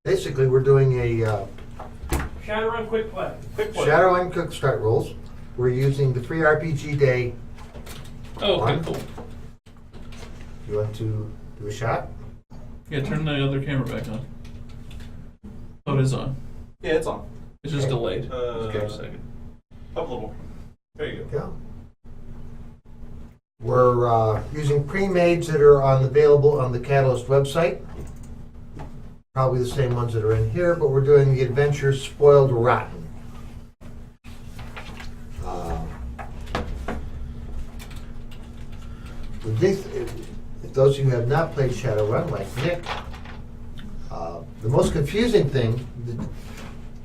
Basically, we're doing a Shadowrun quick play. Shadowrun quick start rules. We're using the free RPG day. Oh, okay, One. cool. You want to do a shot? Yeah, turn the other camera back on. Oh, it is on. Yeah, it's on. It's just Okay. delayed. Okay. For a second. Up a little more. There you go. Yeah. We're using pre-mades that are available on the Catalyst website. Probably the same ones that are in here, but we're doing the adventure Spoiled Rotten. If those of you who have not played Shadowrun, like Nick, the most confusing thing that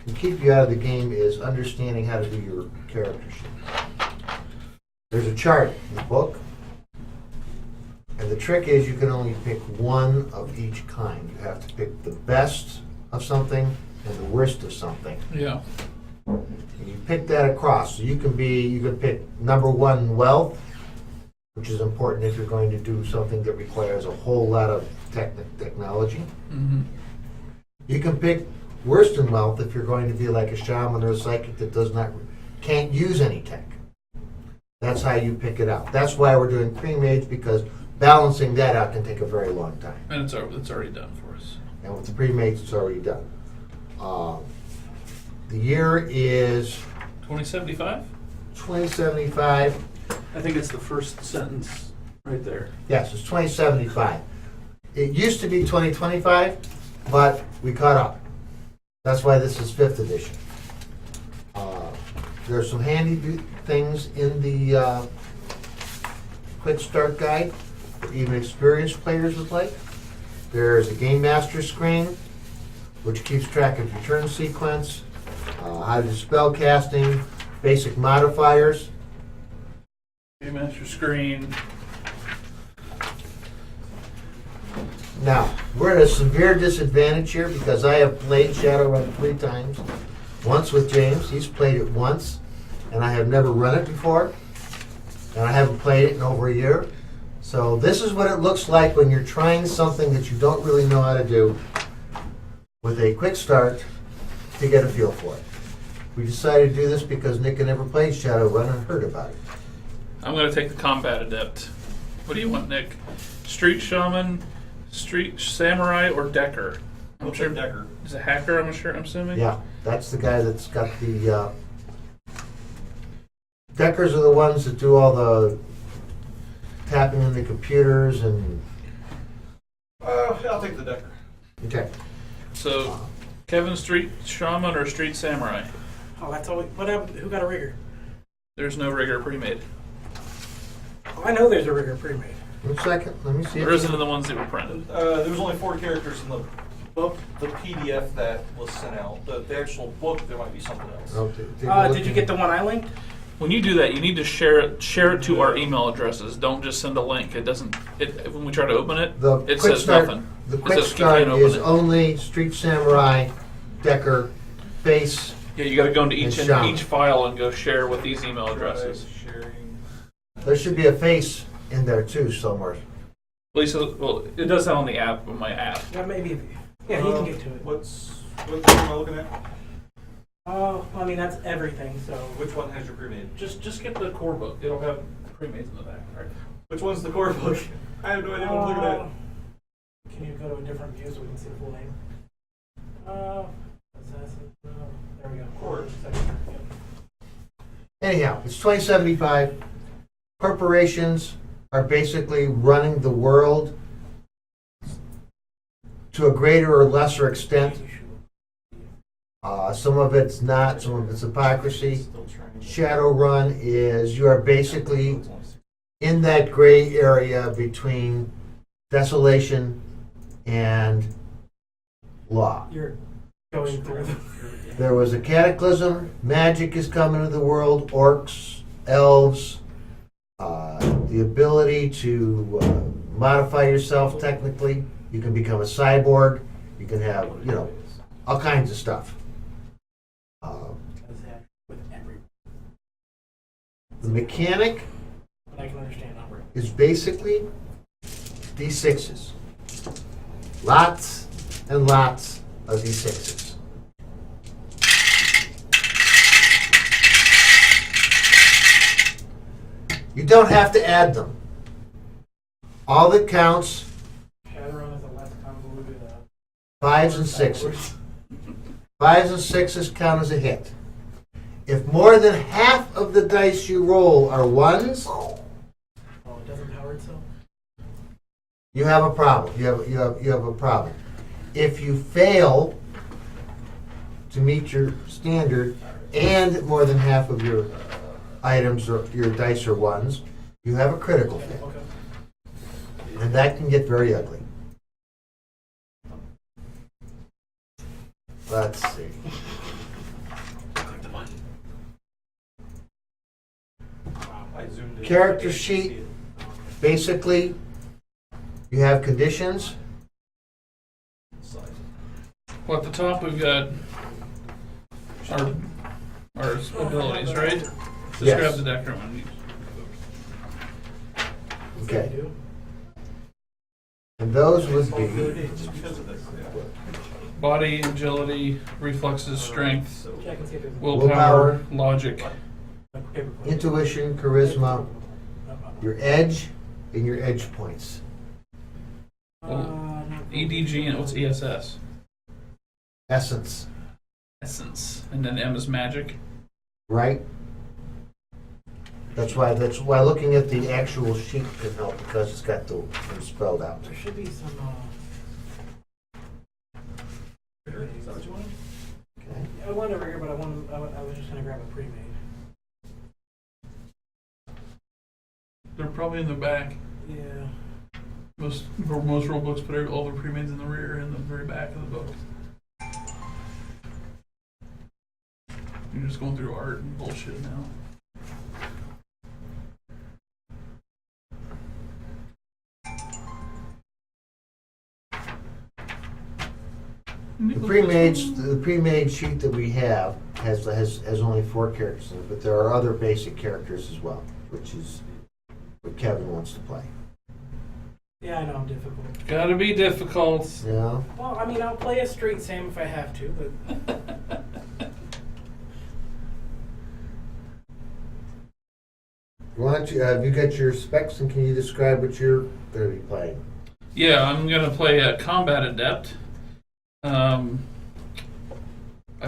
can keep you out of the game is understanding how to do your character sheet. There's a chart in the book, and the trick is you can only pick one of each kind. You have to pick the best of something and the worst of something. Yeah. And you pick that across. So you can pick number one, wealth, which is important if you're going to do something that requires a whole lot of technology. Mm-hmm. You can pick worst in wealth if you're going to be like a shaman or a psychic that can't use any tech. That's how you pick it out. That's why we're doing pre-mades, because balancing that out can take a very long time. And it's already done for us. And with the pre-mades, it's already done. The year is 2075? 2075. I think it's the first sentence right there. Yes, it's 2075. It used to be 2025, but we caught up. That's why this is 5th edition. There's some handy things in the quick start guide that even experienced players would like. There's a game master screen, which keeps track of your turn sequence, how to do spell casting, basic modifiers. Game master screen. Now, we're at a severe disadvantage here because I have played Shadowrun 3 times. Once with James, he's played it once, and I have never run it before, and I haven't played it in over a year. So this is what it looks like when you're trying something that you don't really know how to do with a quick start to get a feel for it. We decided to do this because Nick had never played Shadowrun and heard about it. I'm going to take the combat adept. What do you want, Nick? Street shaman, street samurai, or decker? We'll take Decker. Is it hacker? I'm assuming. Yeah, that's the guy that's got the... Deckers are the ones that do all the tapping in the computers and... I'll take the Decker. Okay. So, Kevin, street shaman or street samurai? Oh, that's all. What happened? Who got a rigger? There's no rigger pre-made. Oh, I know there's a rigger pre-made. 1 second, let me see. There isn't in the ones that were printed. There was only 4 characters in the book, the PDF that was sent out. The actual book, there might be something else. Oh, take a look Did you in- get the one I linked? When you do that, you need to share it to our email addresses. Don't just send a link. It doesn't. When we try to open it, The it quick says start, nothing. The It quick says you start can't open is it. only Street Samurai, Decker, Base. Yeah, you got to go into and shaman. each file and go share with these email addresses. Sharing. There should be a face in there too somewhere. Lisa, well, it does have on the app, on my app. Yeah, maybe. Yeah, he can get to it. What am I looking at? Oh, I mean that's everything. So Which one has your pre-made? Just get the core book. It'll have pre-mades in the back, right? Which one's the core book? I have no idea what I'm looking at. Can you go to a different view so we can see the full name? There we go. Core. Yep. Anyhow, it's 2075. Corporations are basically running the world to a greater or lesser extent. Some of it's not, some of it's hypocrisy. Shadowrun is, you are basically in that gray area between desolation and law. You're going through. There was a cataclysm, magic is coming into the world, orcs, elves, the ability to modify yourself technically. You can become a cyborg, you can have, all kinds of stuff. The mechanic I can understand. is basically D6s. Lots and lots of D6s. You don't have to add them. All that counts, Shadowrun is a less convoluted. 5s and 6s. 5s and 6s count as a hit. If more than half of the dice you roll are 1s, Oh, it doesn't power itself? you have a problem. You have a problem. If you fail to meet your standard and more than half of your items or your dice are 1s, you have a critical fail. Okay. And that can get very ugly. Let's see. I zoomed in. Character sheet. Basically, you have conditions. Well, at the top we've got our abilities, right? Just Yes. grab the Decker one. Okay. And those would be Just because of this, yeah. Body, agility, reflexes, strength, Yeah, I can see if there's willpower, logic. like paper clip. intuition, charisma, your edge, and your edge points. not EDG and what's ESS? Essence, Essence. And then M is magic. right? That's why looking at the actual sheet can help because it's got them spelled out. There should be some. Is that what you wanted? Okay. I wanted over here, but I was just gonna grab a pre-made. They're probably in the back. Yeah. Most rule books put all the pre-mades in the rear and the very back of the book. You're just going through art and bullshit now. The pre-made sheet that we have has only 4 characters in it, but there are other basic characters as well, which is what Kevin wants to play. Yeah, I know I'm difficult. Gotta be difficult. Yeah. Well, I mean, I'll play a straight Sam if I have to, but Why don't you, have you got your specs and can you describe what you're going to be playing? Yeah, I'm gonna play a combat adept. I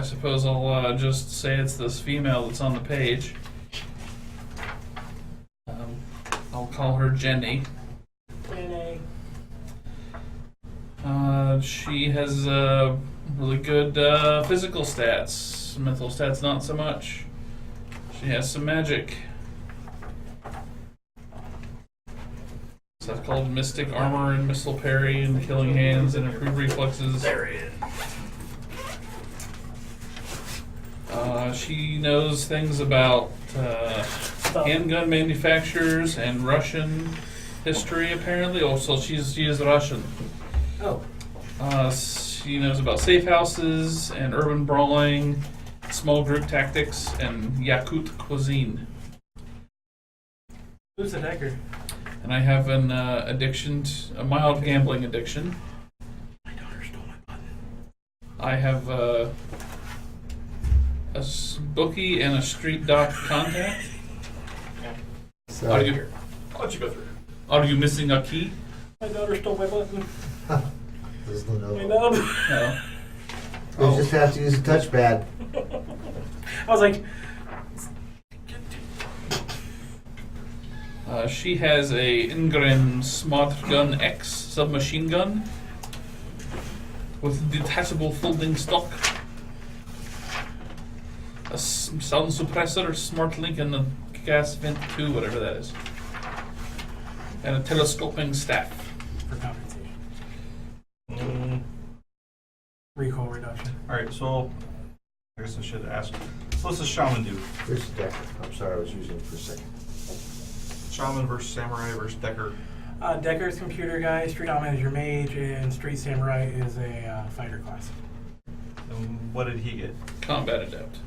suppose I'll just say it's this female that's on the page. I'll call her Jenny. Jenny. She has really good physical stats. Mental stats, not so much. She has some magic. Stuff called Mystic Armor and Missile Parry and Killing Hands and Improved Reflexes. There he is. She knows things about handgun manufacturers and Russian history, apparently. Also, she is Russian. Oh. She knows about safe houses and urban brawling, small group tactics, and Yakut cuisine. Who's the Decker? And I have an a mild gambling addiction. My daughter stole my button. I have a bookie and a street dock contact. Are you I'll let you go through. are you missing a key? My daughter stole my button. There's no My note. nub. No. You just have to use a touchpad. I was like, She has a Ingram Smart Gun X submachine gun with detachable folding stock, a sound suppressor, smart link, and a gas vent 2, whatever that is, and a telescoping staff. for compensation. Recoil reduction. Alright, so I guess I should ask. So what's the shaman do? Here's the Decker. I'm sorry, I was using it for a second. Shaman versus samurai versus Decker. Decker's computer guy, Street Shaman is your mage, and Street Samurai is a fighter class. And what did he get? Combat adept.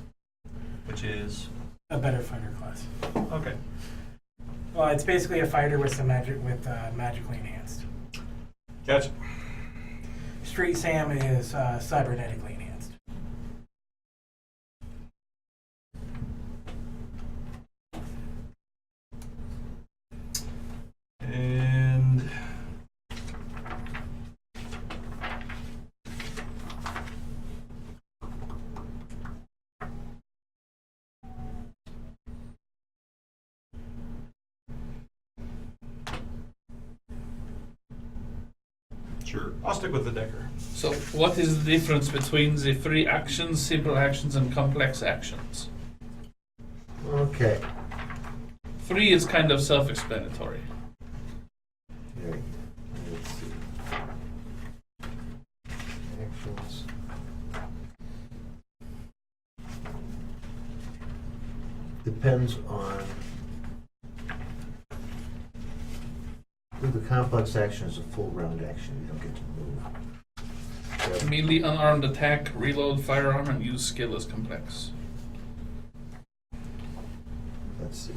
Which is A better fighter class. okay. Well, it's basically a fighter with some magic, with magically enhanced. Gotcha. Street Sam is cybernetically enhanced. And sure, I'll stick with the Decker. So, what is the difference between the free actions, simple actions, and complex actions? Okay. Free is kind of self-explanatory. Right. Let's see. Actions. Depends on. With the complex action is a full round action. You don't get to move. Yep. Melee unarmed attack, reload firearm, and use skill is complex. Let's see.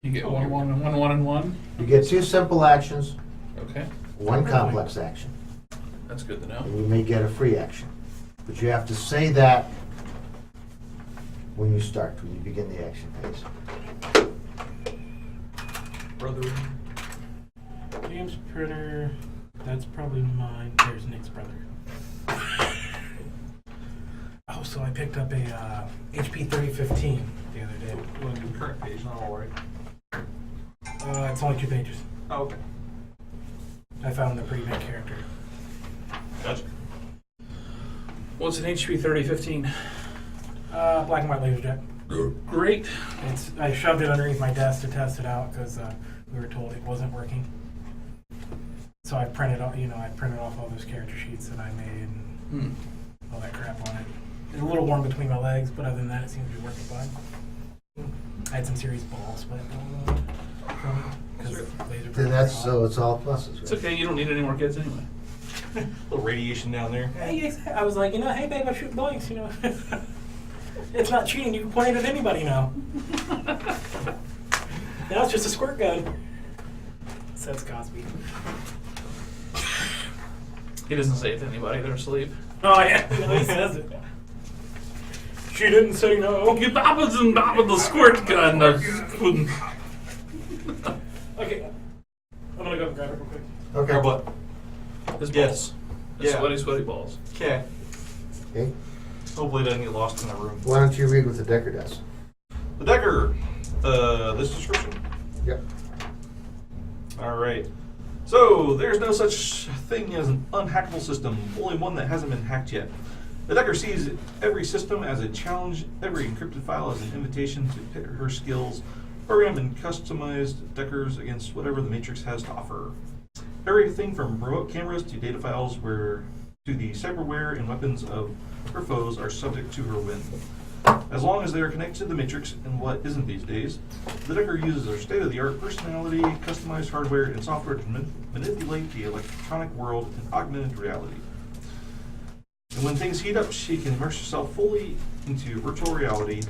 You get 1, 1, and 1, 1, and 1. You get 2 simple actions, Okay, 1 complex action, that's good to know. and you may get a free action. But you have to say that when you begin the action phase. Brother. James Printer, that's probably mine. There's Nick's brother. Oh, so I picked up a HP 3015 the other day. You want to do current page, not all right. It's only 2 pages. Oh, okay. I found the pretty big character. Gotcha. What's an HP 3015? Black and white laser jet. Great. I shoved it underneath my desk to test it out because we were told it wasn't working. So I printed off, all those character sheets that I made and all that crap on it. It's a little warm between my legs, but other than that, it seems to be working fine. I had some serious balls, but So it's all pluses. It's Right? okay, you don't need any more kids anyway. Little radiation down there. hey, I was like, hey babe, I shoot blanks, It's not cheating, you can point it at anybody now. Now it's just a squirt gun. Says Cosby. He doesn't say it to anybody, they're asleep. Oh yeah, he says it. She didn't say no. You babbas and babba the squirt gun. Okay, I'm gonna go grab it real quick. Okay. Or what? His Yes. balls. His Yeah. sweaty balls. Okay. Okay. Hopefully it doesn't get lost in that room. Why don't you read what the Decker does? The Decker. This description? Yep. All right. So, there's no such thing as an unhackable system, only one that hasn't been hacked yet. The Decker sees every system as a challenge, every encrypted file as an invitation to pit her skills, program and customized Deckers against whatever the Matrix has to offer. Everything from remote cameras to data files to the cyberware and weapons of her foes are subject to her whim. As long as they are connected to the Matrix, and what isn't these days, the Decker uses their state-of-the-art personality, customized hardware, and software to manipulate the electronic world in augmented reality. And when things heat up, she can immerse herself fully into virtual reality,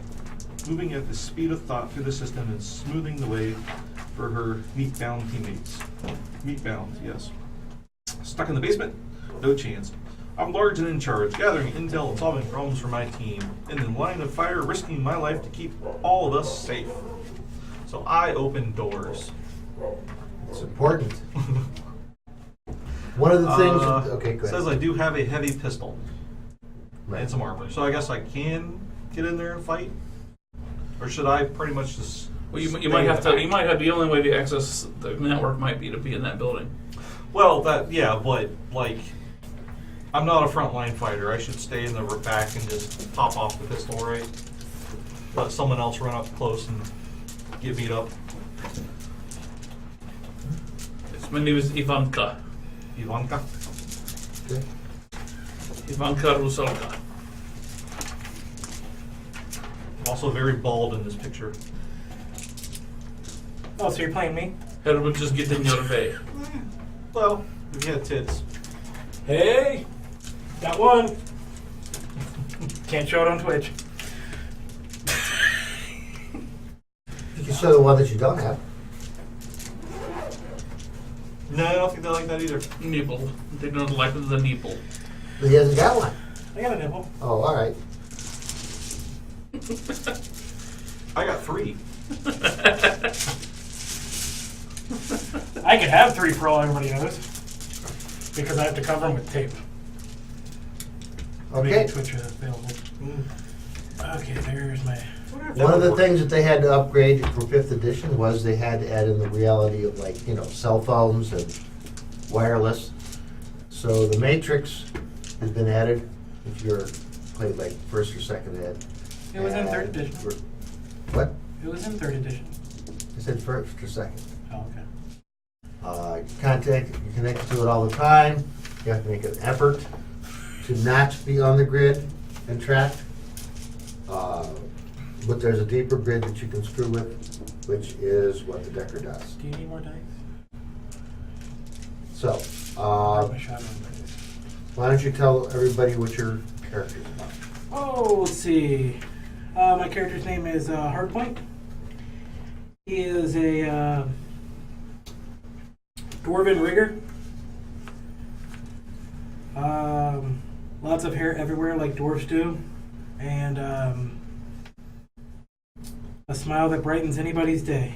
moving at the speed of thought through the system and smoothing the way for her meat-bound teammates. Meat-bound, yes. Stuck in the basement? No chance. I'm large and in charge, gathering intel and solving problems for my team, in the line of fire, risking my life to keep all of us safe. So I open doors. It's important. One of the things. Okay, go ahead. Says I do have a heavy pistol Right. and some armor, so I guess I can get in there and fight, or should I pretty much just? Well, you stay might have to. back? You might have the only way to access the network might be to be in that building. Well, but like, I'm not a frontline fighter. I should stay in the back and just pop off the pistol, right? Let someone else run up close and get beat up. My name is Ivanka. Ivanka. Okay. Ivanka Rusalka. Also very bald in this picture. Oh, so you're playing me? Her will just get in your way. Well, if you had tits. Hey, got one. Can't show it on Twitch. You can show the one that you don't have. No, I don't think they like that either. Nipple. They don't like the nipple. He hasn't got one. I got a nipple. Oh, all right. I got 3. I could have 3 for all everybody knows. Because I have to cover them with tape. Okay. Maybe Twitch is available. Okay, there's my... One of the things that they had to upgrade for 5th edition was they had to add in the reality of, like, you know, cell phones and wireless. So the Matrix has been added if you're played like 1st or 2nd ed. It was in And 3rd edition. What? It was in 3rd edition. I said 1st or 2nd. Oh, okay. You connect to it all the time. You have to make an effort to not be on the grid and tracked. But there's a deeper grid that you can screw with, which is what the Decker does. Do you need more dice? So, My Shadowrun dice. why don't you tell everybody what your character's about? Oh, let's see. My character's name is Hardpoint. He is a dwarven rigger. Lots of hair everywhere like dwarves do. And a smile that brightens anybody's day.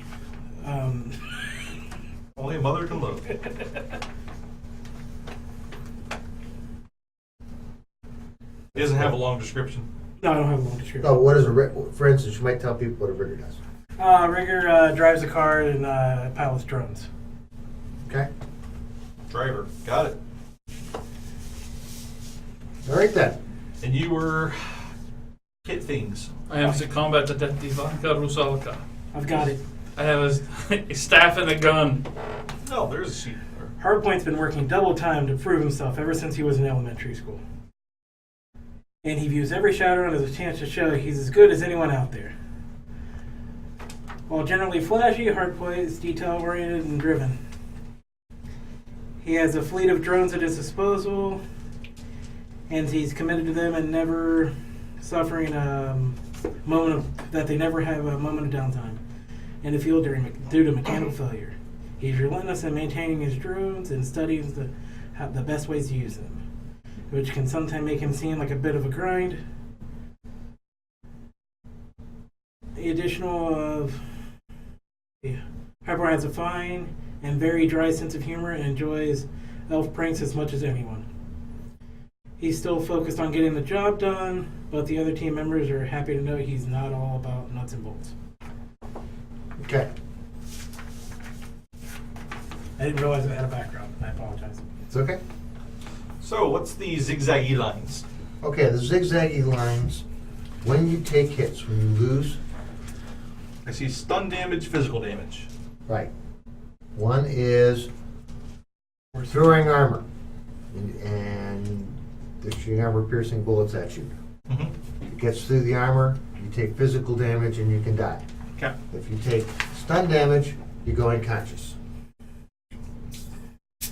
Only a mother can love. He doesn't have a long description. No, I don't have a long description. Oh, what is for instance, you might tell people what a rigger does. Rigger drives a car and pilots drones. Okay? Driver. Got it. All right then. And you were Kit Things. I am the combat detective Anka Rusalka. I've got it. I have a staff and a gun. No, there's a sheet there. Hardpoint's been working double time to prove himself ever since he was in elementary school. And he views every Shadowrun as a chance to show he's as good as anyone out there. While generally flashy, Hardpoint is detail-oriented and driven. He has a fleet of drones at his disposal, and he's committed to them and never suffering a moment of, that they never have a moment of downtime in the field due to mechanical failure. He's relentless in maintaining his drones and studies the best ways to use them, which can sometimes make him seem like a bit of a grind. The additional of Harper has a fine and very dry sense of humor and enjoys elf pranks as much as anyone. He's still focused on getting the job done, but the other team members are happy to know he's not all about nuts and bolts. Okay. I didn't realize I had a background. I apologize. It's okay. So, what's the zigzaggy lines? Okay, the zigzaggy lines, when you take hits, when you lose, I see stun damage, physical damage. right. One is throwing armor, and they're shooting armor-piercing bullets at you. Mm-hmm. It gets through the armor, you take physical damage, and you can die. Okay. If you take stun damage, you go unconscious.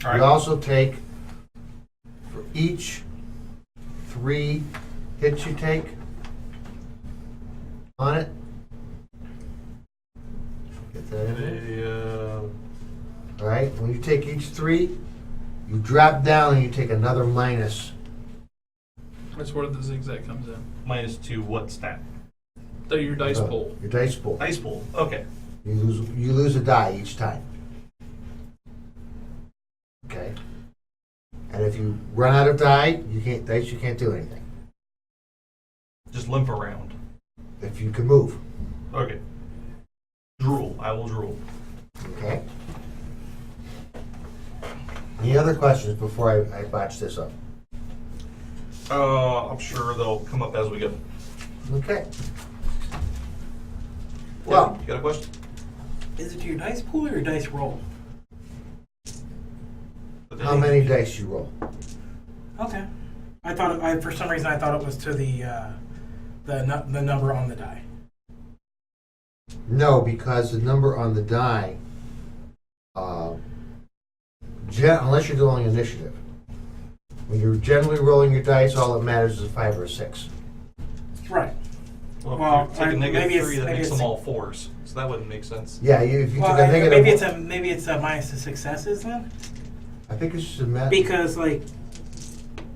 All right. You also take, for each 3 hits you take on it, get that in there. All right, when you take each 3, you drop down and you take another minus. That's where the zigzag comes in. -2 what stat? Your dice pool. Your dice pool. Dice pool. Okay. You lose a die each time. Okay. And if you run out of you can't do anything. Just limp around. If you can move. Okay. Drool. I will drool. Okay. Any other questions before I botch this up? I'm sure they'll come up as we go. Okay. Yeah, Well, you got a question? Is it your dice pool or your dice roll? how many dice you roll? Okay. For some reason I thought it was to the number on the die. No, because the number on the die, unless you're doing initiative, when you're generally rolling your dice, all that matters is a 5 or a 6. Right. Well, Well, if you take a maybe negative it's- 3, that maybe makes it's- them all 4s. So that wouldn't make sense. Yeah, if you Well, took a negative, maybe it's a minus the successes then. I think it's just a matter. Because, like,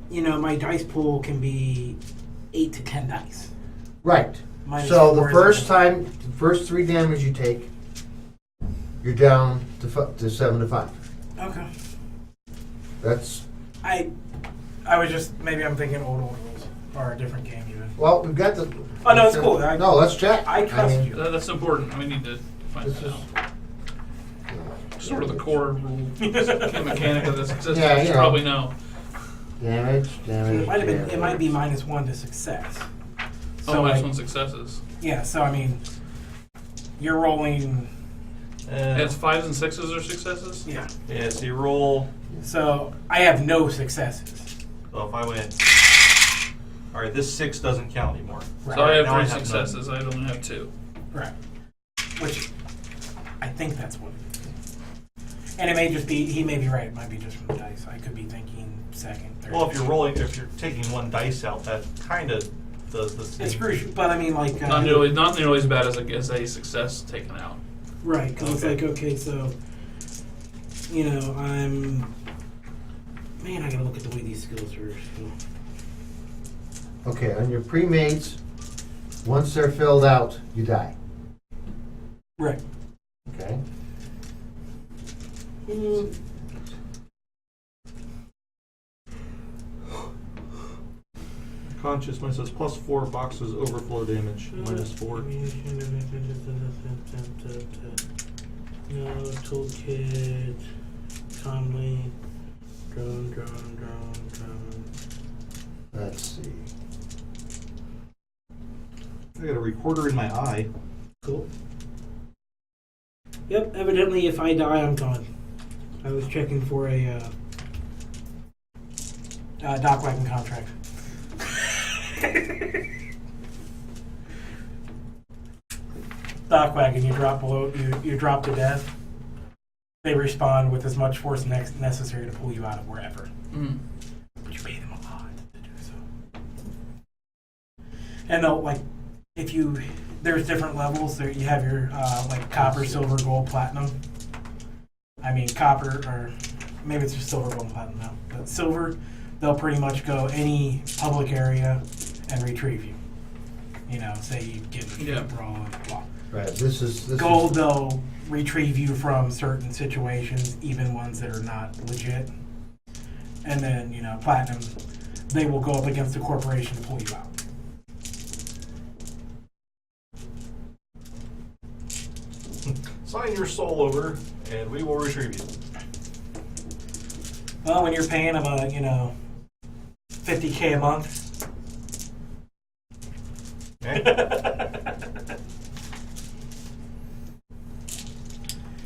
you know, my dice pool can be 8 to 10 dice. Right. Minus So the 4 is first a- time, the first 3 damage you take, you're down to 7 to 5. Okay. That's, I was just, maybe I'm thinking old rules, or a different game even. well, we've got the. Oh, no, it's cool. No, let's check. I trust mean, you. That's important. We need to find This that is. out. Sort of the core rule mechanic of this existence. Yeah, You you should know. probably know. Damage. It might have been. It might be -1 to success. Oh, like, minus 1 successes. yeah. So I mean, you're rolling. And it's 5s and 6s are successes? Yeah. Yeah, so you roll. So I have no successes. So if I went. Alright, this 6 doesn't count anymore. So I have Now 3 none. successes. I only have 2. Right. Which I think that's what it is. And it may just be. He may be right. It might be just from the dice. I could be thinking second, third. Well, if you're taking 1 dice out, that kind of does the same. It's crucial, but I mean, like. Not nearly as bad as a success taken out. Right, because it's Okay. like, okay, so, you know, man, I gotta look at the way these skills are. So. Okay, on your pre-mates, once they're filled out, you die. Right. Okay? Consciousness says +4 boxes overflow damage, -4. No, toolkit, Conley, drone. Let's see. I got a recorder in my eye. Cool. Yep, evidently if I die, I'm gone. I was checking for a dock wagon contract. Dock wagon, you drop below, you drop to death. They respond with as much force necessary to pull you out of wherever. Mm. But you pay them a lot to do so. And they'll, like, if you, there's different levels. There you have your like copper, silver, gold, platinum. I mean copper, or maybe it's just silver, gold, and platinum now. But silver, they'll pretty much go any public area and retrieve you. You know, say you get in a street Yeah. brawl and blah. Right, this is. Gold, they'll retrieve you from certain situations, even ones that are not legit. And then, you know, platinum, they will go up against a corporation to pull you out. Sign your soul over, and we will retrieve you. Well, when you're paying about, you know, $50K a month.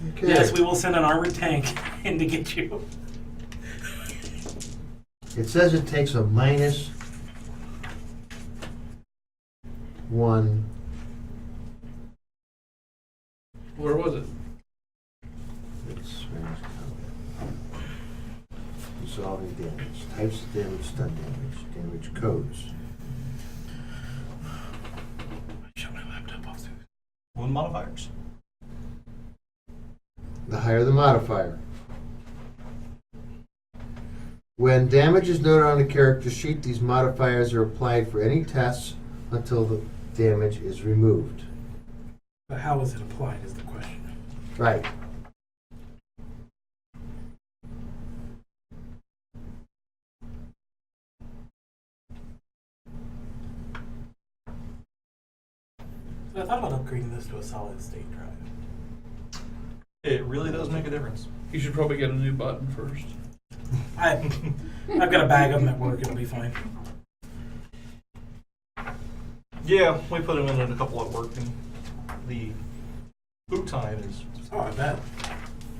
Okay. Yes, we will send an armored tank in to get you. It says it takes a -1. Where was it? It's resolving damage. Types of damage, stun damage codes. Shut my laptop off soon. Wound modifiers. The higher the modifier. When damage is noted on the character sheet, these modifiers are applied for any tests until the damage is removed. But how is it applied is the question. Right. So I thought about upgrading this to a solid state drive. It really does make a difference. You should probably get a new button first. I've got a bag of them at work, it'll be fine. Yeah, we put them in a couple at work, and the boot time is, Oh, I bet.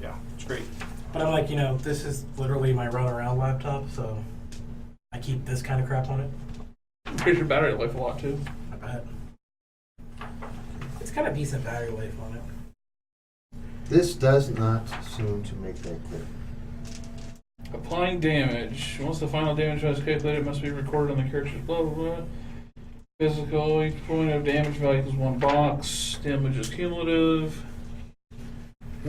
yeah, it's great. But I'm like, you know, this is literally my run around laptop, so I keep this kind of crap on it. Increase your battery life a lot too. I bet. It's got a decent battery life on it. This does not seem to make that clear. Applying damage. Once the final damage is calculated, it must be recorded on the character's blah blah blah. Physical, each point of damage value is 1 box. Damage is cumulative.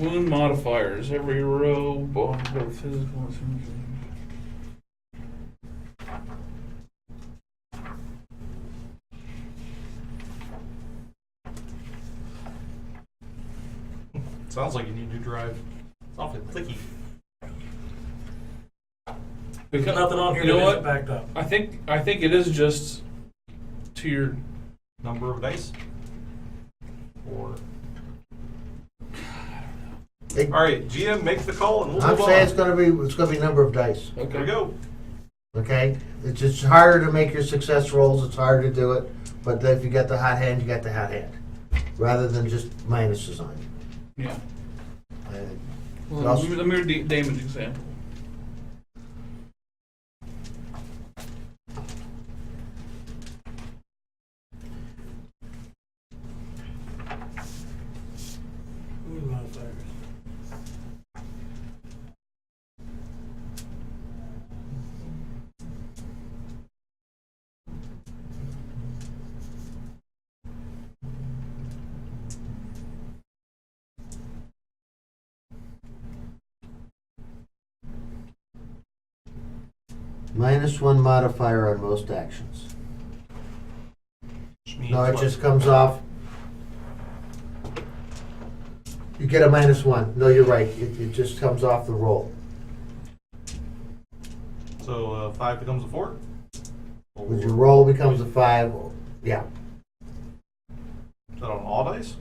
Wound modifiers. Every row, both physical and Sounds like you need a new drive. It's awfully clicky. There's nothing on here You know that what? isn't backed up. I think it is just to your. Number of dice? Or... It- All right, GM, make the call and we'll I'm move saying on. it's gonna be number of dice. Okay. Here we go. Okay, it's just harder to make your success rolls. It's harder to do it, but if you got the hot hand, you got the hot hand, rather than just minuses on you. Yeah. And Well, also- let me read the damage example. Wound modifiers. -1 modifier on most actions. Which means No, it what? just comes off. You get a -1. No, you're right. It just comes off the roll. So 5 becomes a 4? With your roll becomes a 5. Yeah. Is that on all dice?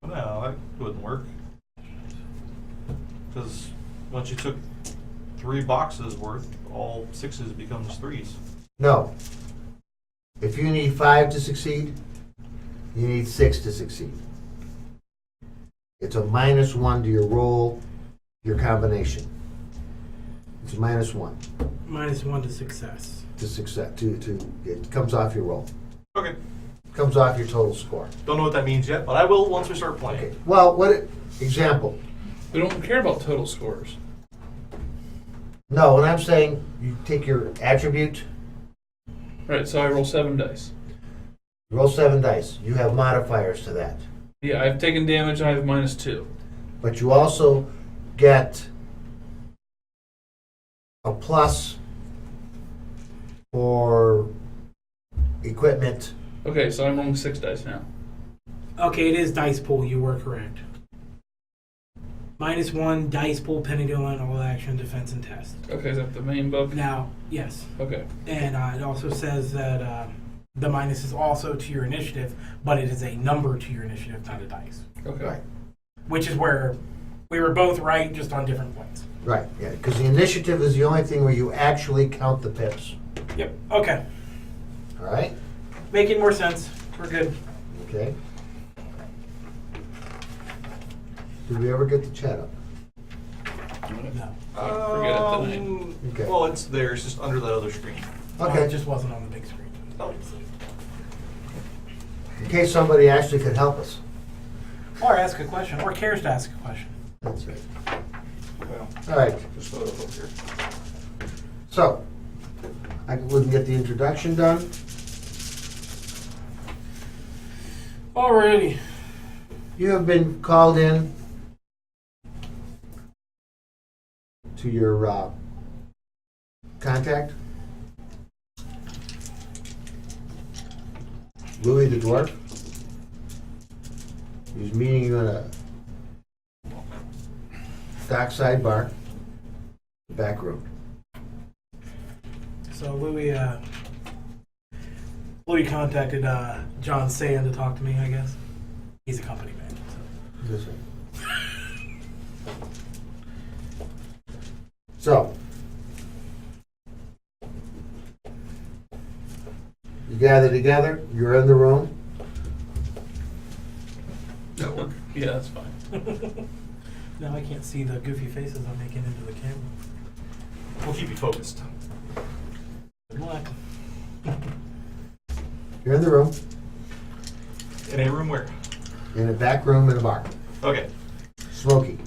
No, that wouldn't work. Because once you took 3 boxes worth, all 6s becomes 3s. No. If you need 5 to succeed, you need 6 to succeed. It's a -1 to your roll, your combination. It's a -1 -1 to success. to success. It comes off your roll. Okay. Comes off your total score. Don't know what that means yet, but I will once we start playing. Okay. Well, example? We don't care about total scores. No, when I'm saying you take your attribute, Right, so I roll 7 dice. roll 7 dice. You have modifiers to that. Yeah, I've taken damage, I have -2. But you also get a plus for equipment. Okay, so I'm rolling 6 dice now. Okay, it is dice pool. You were correct. -1 dice pool, Pentagon, all action, defense, and test. Okay, is that the main book? Now, yes, Okay. and it also says that the minus is also to your initiative, but it is a number to your initiative, not a dice. Okay. Right. Which is where we were both right, just on different points. Right, yeah, because the initiative is the only thing where you actually count the pips. Yep. Okay. All right? Making more sense. We're good. Okay. Did we ever get the chat up? No. Forget it tonight. Okay. Well, it's there. It's just under that other screen. Okay. It just wasn't on the big screen. Oh. In case somebody actually could help us. Or ask a question, or cares to ask a question. That's right. Well, All right, just throw it up here. so I wouldn't get the introduction done. Alrighty. You have been called in to your contact, Louis the Dwarf. He's meeting you in a dockside bar, back room. So Louis contacted John Sand to talk to me, I guess. He's a company man. So. This way. So, you gather together, you're in the room. Yeah, that's fine. Now I can't see the goofy faces I'm making into the camera. We'll keep you focused. Good luck. You're in the room, In a room where? in a back room in a bar. Okay. Smoky.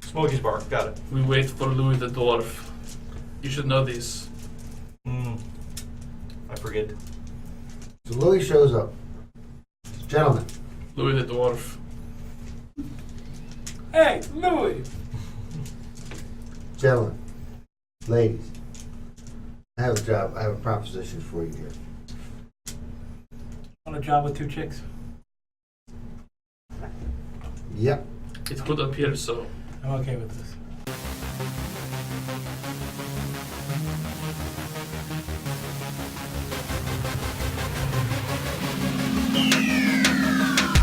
Smokey's bar. Got it. We wait for Louis the Dwarf. You should know these. I forget. So Louis shows up. Gentlemen, Louis the Dwarf. Hey, Louis! Gentlemen, ladies, I have a job. I have a proposition for you here. On a job with 2 chicks. Yep. It's put up here, so. I'm okay with this.